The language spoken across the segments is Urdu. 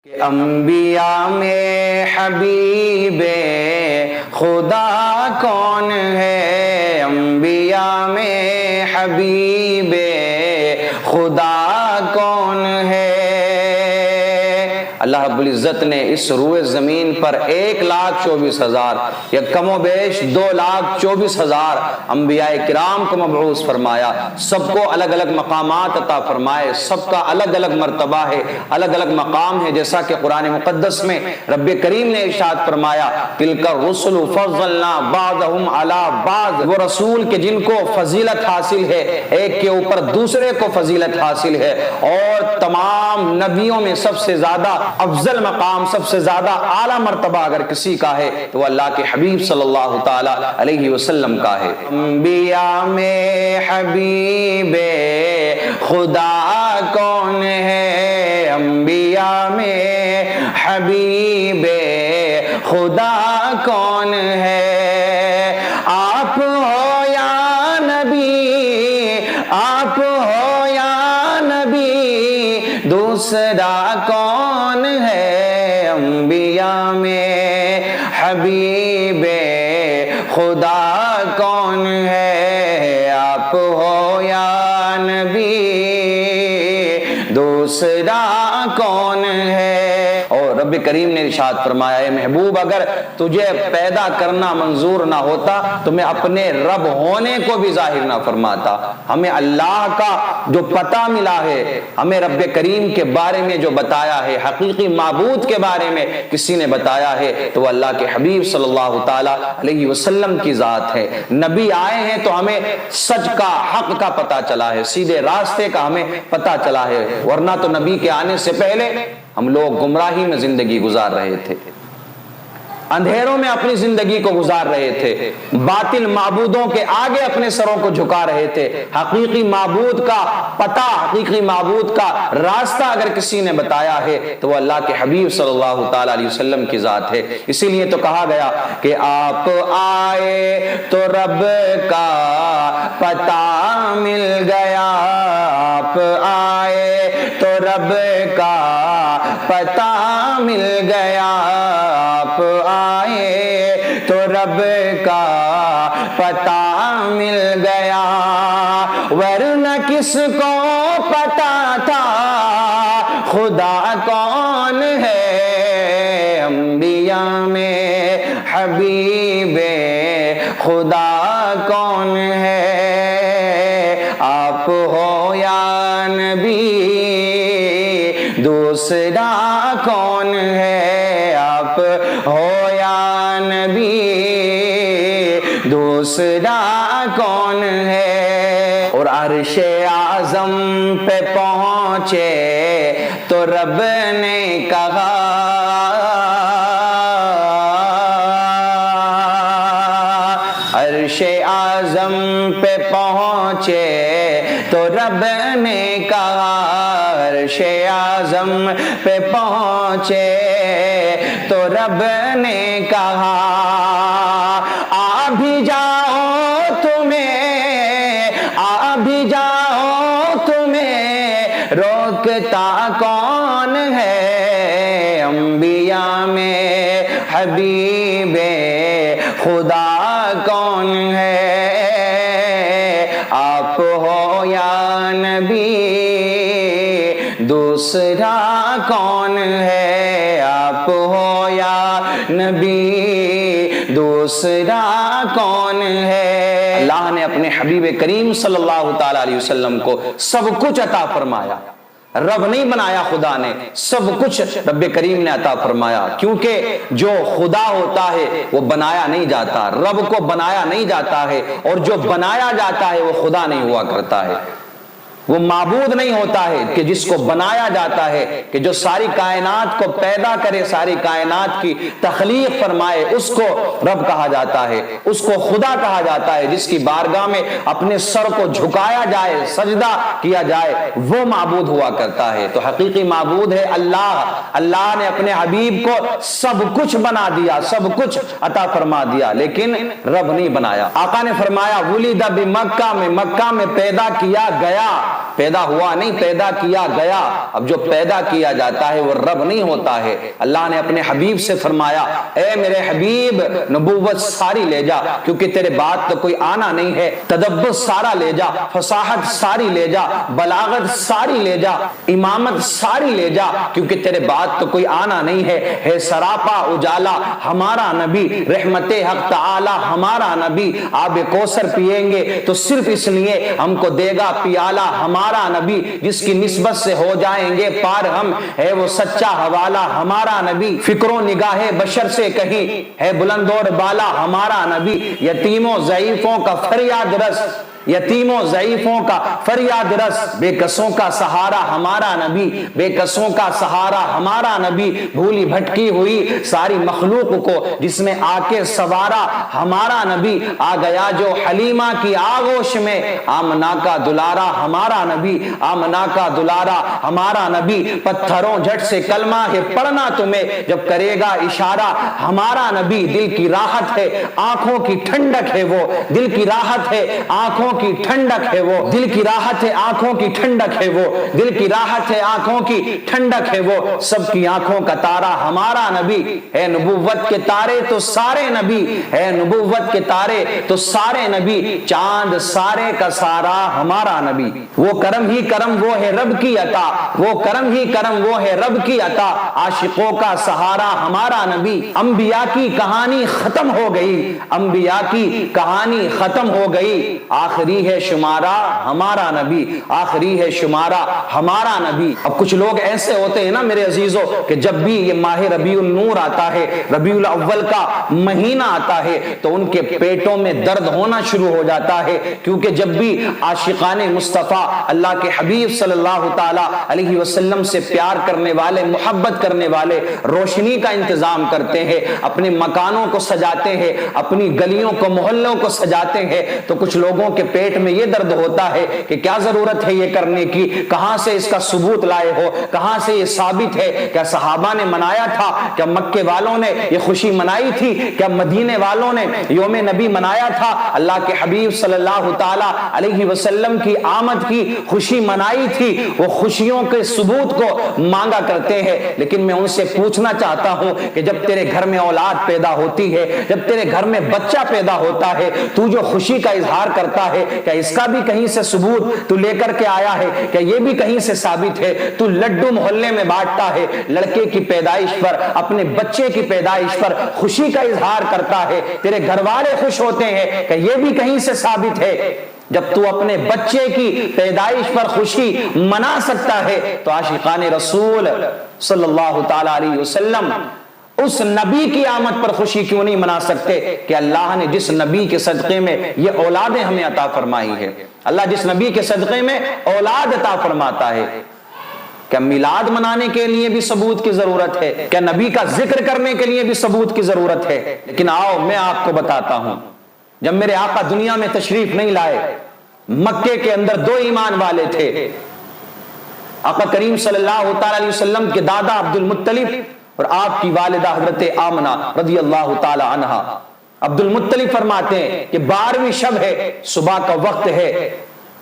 کہ انبیاء میں حبیب خدا کون ہے، انبیاء میں حبیب خدا کون ہے۔ اللہ رب العزت نے اس روئے زمین پر 1,24,000 یا کم و بیش 2,24,000 انبیاء کرام کو مبعوث فرمایا، سب کو الگ الگ مقامات عطا فرمائے، سب کا الگ الگ مرتبہ ہے، الگ الگ مقام ہے، جیسا کہ قرآن مقدس میں رب کریم نے ارشاد فرمایا تلک الرسل فضلنا بعضهم علی بعض، وہ رسول کے جن کو فضیلت حاصل ہے، ایک کے اوپر دوسرے کو فضیلت حاصل ہے، اور تمام نبیوں میں سب سے زیادہ افضل مقام، سب سے زیادہ اعلیٰ مرتبہ اگر کسی کا ہے تو وہ اللہ کے حبیب صلی اللہ تعالی علیہ وسلم کا ہے۔ انبیاء میں حبیب خدا کون ہے، انبیاء میں حبیب خدا کون ہے، آپ ہو یا نبی، آپ ہو یا نبی، دوسرا کون ہے، انبیاء میں حبیب خدا کون ہے، آپ ہو یا نبی، دوسرا کون ہے۔ اور رب کریم نے ارشاد فرمایا اے محبوب اگر تجھے پیدا کرنا منظور نہ ہوتا تو میں اپنے رب ہونے کو بھی ظاہر نہ فرماتا۔ ہمیں اللہ کا جو پتہ ملا ہے، ہمیں رب کریم کے بارے میں جو بتایا ہے، حقیقی معبود کے بارے میں کسی نے بتایا ہے تو وہ اللہ کے حبیب صلی اللہ تعالی علیہ وسلم کی ذات ہے۔ نبی آئے ہیں تو ہمیں سچ کا، حق کا پتہ چلا ہے، سیدھے راستے کا ہمیں پتہ چلا ہے، ورنہ تو نبی کے آنے سے پہلے ہم لوگ گمراہی میں زندگی گزار رہے تھے، اندھیروں میں اپنی زندگی کو گزار رہے تھے، باطل معبودوں کے آگے اپنے سروں کو جھکا رہے تھے۔ حقیقی معبود کا پتہ، حقیقی معبود کا راستہ اگر کسی نے بتایا ہے تو وہ اللہ کے حبیب صلی اللہ تعالی علیہ وسلم کی ذات ہے۔ اسی لیے تو کہا گیا کہ آپ آئے تو رب کا پتہ مل گیا، آپ آئے تو رب کا پتہ مل گیا، آپ آئے تو رب کا پتہ مل گیا، ورنہ کس کو پتہ تھا خدا کون ہے، انبیاء میں حبیب خدا کون ہے، آپ ہو یا نبی، دوسرا کون ہے، آپ ہو یا نبی، دوسرا کون ہے۔ اور عرش اعظم پہ پہنچے تو رب نے کہا عرش اعظم پہ پہنچے تو رب نے کہا، عرش اعظم پہ پہنچے تو رب نے کہا آ بھی جاؤ تمہیں، آ بھی جاؤ تمہیں روکتا کون ہے، انبیاء میں حبیب خدا کون ہے، آپ ہو یا نبی، دوسرا کون ہے، آپ ہو یا نبی، دوسرا کون ہے۔ اللہ نے اپنے حبیب کریم صلی اللہ تعالی علیہ وسلم کو سب کچھ عطا فرمایا، رب نہیں بنایا خدا نے، سب کچھ رب کریم نے عطا فرمایا، کیونکہ جو خدا ہوتا ہے وہ بنایا نہیں جاتا، رب کو بنایا نہیں جاتا ہے، اور جو بنایا جاتا ہے وہ خدا نہیں ہوا کرتا ہے، وہ معبود نہیں ہوتا ہے کہ جس کو بنایا جاتا ہے، کہ جو ساری کائنات کو پیدا کرے، ساری کائنات کی تخلیق فرمائے، اس کو رب کہا جاتا ہے، اس کو خدا کہا جاتا ہے، جس کی بارگاہ میں اپنے سر کو جھکایا جائے، سجدہ کیا جائے، وہ معبود ہوا کرتا ہے۔ تو حقیقی معبود ہے اللہ۔ اللہ نے اپنے حبیب کو سب کچھ بنا دیا، سب کچھ عطا فرما دیا، لیکن رب نہیں بنایا۔ آقا نے فرمایا ولد بمکہ، میں مکہ میں پیدا کیا گیا، پیدا ہوا نہیں، پیدا کیا گیا۔ اب جو پیدا کیا جاتا ہے وہ رب نہیں ہوتا ہے۔ اللہ نے اپنے حبیب سے فرمایا اے میرے حبیب نبوت ساری لے جا، کیونکہ تیرے بعد تو کوئی آنا نہیں ہے، تدبر سارا لے جا، فصاحت ساری لے جا، بلاغت ساری لے جا، امامت ساری لے جا، کیونکہ تیرے بعد تو کوئی آنا نہیں ہے سراپا اجالا ہمارا نبی، رحمت حق تعالی ہمارا نبی، آب کوثر پیئیں گے تو صرف اس لیے ہم کو دے گا پیالہ ہمارا نبی، جس کی نسبت سے ہو جائیں گے پار ہم، ہے وہ سچا حوالہ ہمارا نبی، فکر و نگاہ بشر سے کہیں ہے بلند اور بالا ہمارا نبی، یتیموں ضعیفوں کا فریاد رس، یتیموں ضعیفوں کا فریاد رس، بے کسوں کا سہارا ہمارا نبی، بے کسوں کا سہارا ہمارا نبی، بھولی بھٹکی ہوئی ساری مخلوق کو جس نے آ کے سوارا ہمارا نبی، آ گیا جو حلیمہ کی آغوش میں، آمنہ کا دلارا ہمارا نبی، آمنہ کا دلارا ہمارا نبی، پتھروں جھٹ سے کلمہ ہے پڑھنا تمہیں جب کرے گا اشارہ ہمارا نبی، دل کی راحت ہے آنکھوں کی ٹھنڈک ہے وہ، دل کی راحت ہے آنکھوں کی ٹھنڈک ہے وہ، دل کی راحت ہے آنکھوں کی ٹھنڈک ہے وہ، دل کی راحت ہے آنکھوں کی ٹھنڈک ہے وہ، سب کی آنکھوں کا تارا ہمارا نبی، ہے نبوت کے تارے تو سارے نبی، ہے نبوت کے تارے تو سارے نبی، چاند سارے کا سارا ہمارا نبی، وہ کرم ہی کرم وہ ہے رب کی عطا، وہ کرم ہی کرم وہ ہے رب کی عطا، عاشقوں کا سہارا ہمارا نبی، انبیاء کی کہانی ختم ہو گئی، انبیاء کی کہانی ختم ہو گئی، آخری ہے شمارہ ہمارا نبی، آخری ہے شمارہ ہمارا نبی۔ اب کچھ لوگ ایسے ہوتے ہیں نا میرے عزیزوں کہ جب بھی یہ ماہ ربیع النور آتا ہے، ربیع الاول کا مہینہ آتا ہے تو ان کے پیٹوں میں درد ہونا شروع ہو جاتا ہے، کیونکہ جب بھی عاشقان مصطفیٰ اللہ کے حبیب صلی اللہ تعالی علیہ وسلم سے پیار کرنے والے، محبت کرنے والے روشنی کا انتظام کرتے ہیں، اپنے مکانوں کو سجاتے ہیں، اپنی گلیوں کو محلوں کو سجاتے ہیں، تو کچھ لوگوں کے پیٹ میں یہ درد ہوتا ہے کہ کیا ضرورت ہے یہ کرنے کی، کہاں سے اس کا ثبوت لائے ہو، کہاں سے یہ ثابت ہے، کیا صحابہ نے منایا تھا، کیا مکے والوں نے یہ خوشی منائی تھی، کیا مدینے والوں نے یوم نبی منایا تھا، اللہ کے حبیب صلی اللہ تعالی علیہ وسلم کی آمد کی خوشی منائی تھی، وہ خوشیوں کے ثبوت کو مانگا کرتے ہیں۔ لیکن میں ان سے پوچھنا چاہتا ہوں کہ جب تیرے گھر میں اولاد پیدا ہوتی ہے، جب تیرے گھر میں بچہ پیدا ہوتا ہے، تو جو خوشی کا اظہار کرتا ہے کیا اس کا بھی کہیں سے ثبوت تو لے کر کے آیا ہے، کیا یہ بھی کہیں سے ثابت ہے؟ تو لڈو محلے میں بانٹتا ہے، لڑکے کی پیدائش پر، اپنے بچے کی پیدائش پر خوشی کا اظہار کرتا ہے، تیرے گھر والے خوش ہوتے ہیں، کہ یہ بھی کہیں سے ثابت ہے؟ جب تو اپنے بچے کی پیدائش پر خوشی منا سکتا ہے تو عاشقان رسول صلی اللہ تعالی علیہ وسلم اس نبی کی آمد پر خوشی کیوں نہیں منا سکتے کہ اللہ نے جس نبی کے صدقے میں یہ اولادیں ہمیں عطا فرمائی ہے، اللہ جس نبی کے صدقے میں اولاد عطا فرماتا ہے، کیا میلاد منانے کے لیے بھی ثبوت کی ضرورت ہے؟ کیا نبی کا ذکر کرنے کے لیے بھی ثبوت کی ضرورت ہے؟ لیکن آؤ میں آپ کو بتاتا ہوں، جب میرے آقا دنیا میں تشریف نہیں لائے، مکے کے اندر دو ایمان والے تھے، آقا کریم صلی اللہ تعالی علیہ وسلم کے دادا عبد المطلب اور آپ کی والدہ حضرت آمنہ رضی اللہ تعالی عنہا۔ عبد المطلب فرماتے ہیں کہ 12ویں شب ہے، صبح کا وقت ہے،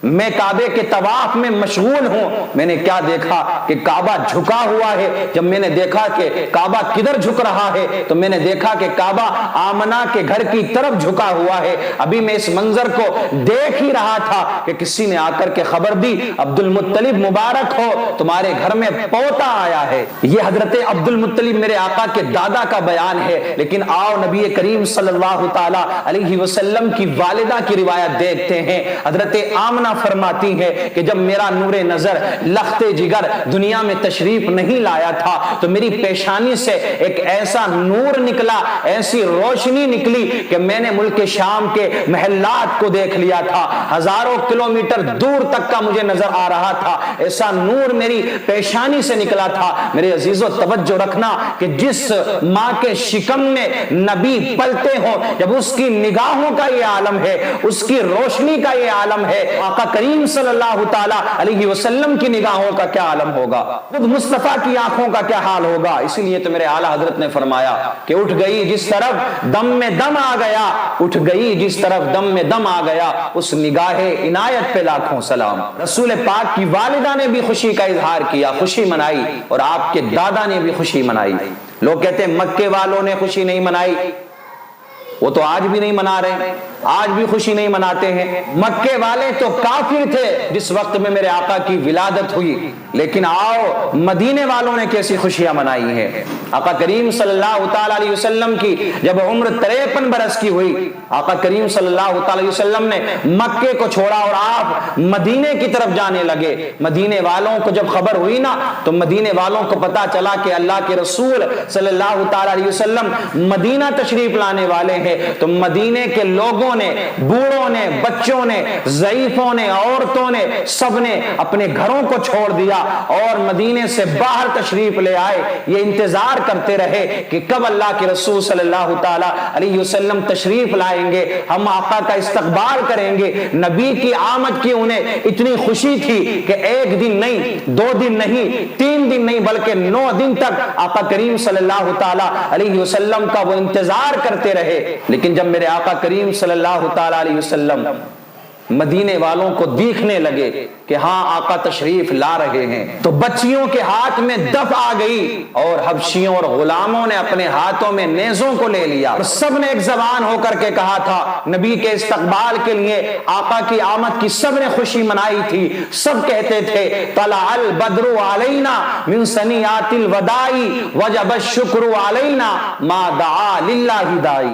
میں کعبے کے طواف میں مشغول ہوں، میں نے کیا دیکھا کہ کعبہ جھکا ہوا ہے، جب میں نے دیکھا کہ کعبہ کدھر جھک رہا ہے تو میں نے دیکھا کہ کعبہ آمنہ کے گھر کی طرف جھکا ہوا ہے، ابھی میں اس منظر کو دیکھ ہی رہا تھا کہ کسی نے آ کر کے خبر دی عبد المطلب مبارک ہو، تمہارے گھر میں پوتا آیا ہے۔ یہ حضرت عبد المطلب میرے آقا کے دادا کا بیان ہے، لیکن آؤ نبی کریم صلی اللہ تعالی علیہ وسلم کی والدہ کی روایت دیکھتے ہیں۔ حضرت آمنہ فرماتی ہے کہ جب میرا نور نظر لخت جگر دنیا میں تشریف نہیں لایا تھا تو میری پیشانی سے ایک ایسا نور نکلا، ایسی روشنی نکلی کہ میں نے ملک شام کے محلات کو دیکھ لیا تھا، ہزاروں کلومیٹر دور تک کا مجھے نظر آ رہا تھا، ایسا نور میری پیشانی سے نکلا تھا۔ میرے عزیزو توجہ رکھنا کہ جس ماں کے شکم میں نبی پلتے ہوں، جب اس کی نگاہوں کا یہ عالم ہے، اس کی روشنی کا یہ عالم ہے، آقا کریم صلی اللہ تعالی علیہ وسلم کی نگاہوں کا کیا عالم ہوگا، خود مصطفیٰ کی آنکھوں کا کیا حال ہوگا۔ اسی لیے تو میرے اعلیٰ حضرت نے فرمایا کہ اٹھ گئی جس طرف دم میں دم آ گیا، اٹھ گئی جس طرف دم میں دم آ گیا، اس نگاہ عنایت پہ لاکھوں سلام۔ رسول پاک کی والدہ نے بھی خوشی کا اظہار کیا، خوشی منائی، اور آپ کے دادا نے بھی خوشی منائی۔ لوگ کہتے ہیں مکے والوں نے خوشی نہیں منائی، وہ تو آج بھی نہیں منا رہے، آج بھی خوشی نہیں مناتے ہیں۔ مکے والے تو کافر تھے جس وقت میں میرے آقا کی ولادت ہوئی، لیکن آؤ مدینے والوں نے کیسی خوشیاں منائی ہیں۔ آقا کریم صلی اللہ تعالی علیہ وسلم کی جب عمر 53 برس کی ہوئی، آقا کریم صلی اللہ تعالی علیہ وسلم نے مکے کو چھوڑا اور آپ مدینے کی طرف جانے لگے۔ مدینے والوں کو جب خبر ہوئی نا، تو مدینے والوں کو پتا چلا کہ اللہ کے رسول صلی اللہ تعالی علیہ وسلم مدینہ تشریف لانے والے ہیں، تو مدینے کے لوگوں نے، بوڑھوں نے، بچوں نے، ضعیفوں نے، عورتوں نے، سب نے اپنے گھروں کو چھوڑ دیا اور مدینے سے باہر تشریف لے آئے۔ یہ انتظار کرتے رہے کہ کب اللہ کے رسول صلی اللہ تعالی علیہ وسلم تشریف لائیں گے، ہم آقا کا استقبال کریں گے۔ نبی کی آمد کی انہیں اتنی خوشی تھی کہ ایک دن نہیں، 2 دن نہیں، 3 دن نہیں، بلکہ 9 دن تک آقا کریم صلی اللہ تعالی علیہ وسلم کا وہ انتظار کرتے رہے۔ لیکن جب میرے آقا کریم صلی اللہ تعالی علیہ وسلم مدینے والوں کو دیکھنے لگے کہ ہاں آقا تشریف لا رہے ہیں، تو بچیوں کے ہاتھ میں دف آ گئی اور حبشیوں اور غلاموں نے اپنے ہاتھوں میں نیزوں کو لے لیا، اور سب نے ایک زبان ہو کر کے کہا تھا، نبی کے استقبال کے لیے، آقا کی آمد کی سب نے خوشی منائی تھی۔ سب کہتے تھے طلع البدر علینا من ثنیات الوداع وجب الشکر علینا ما دعا للہ داعی۔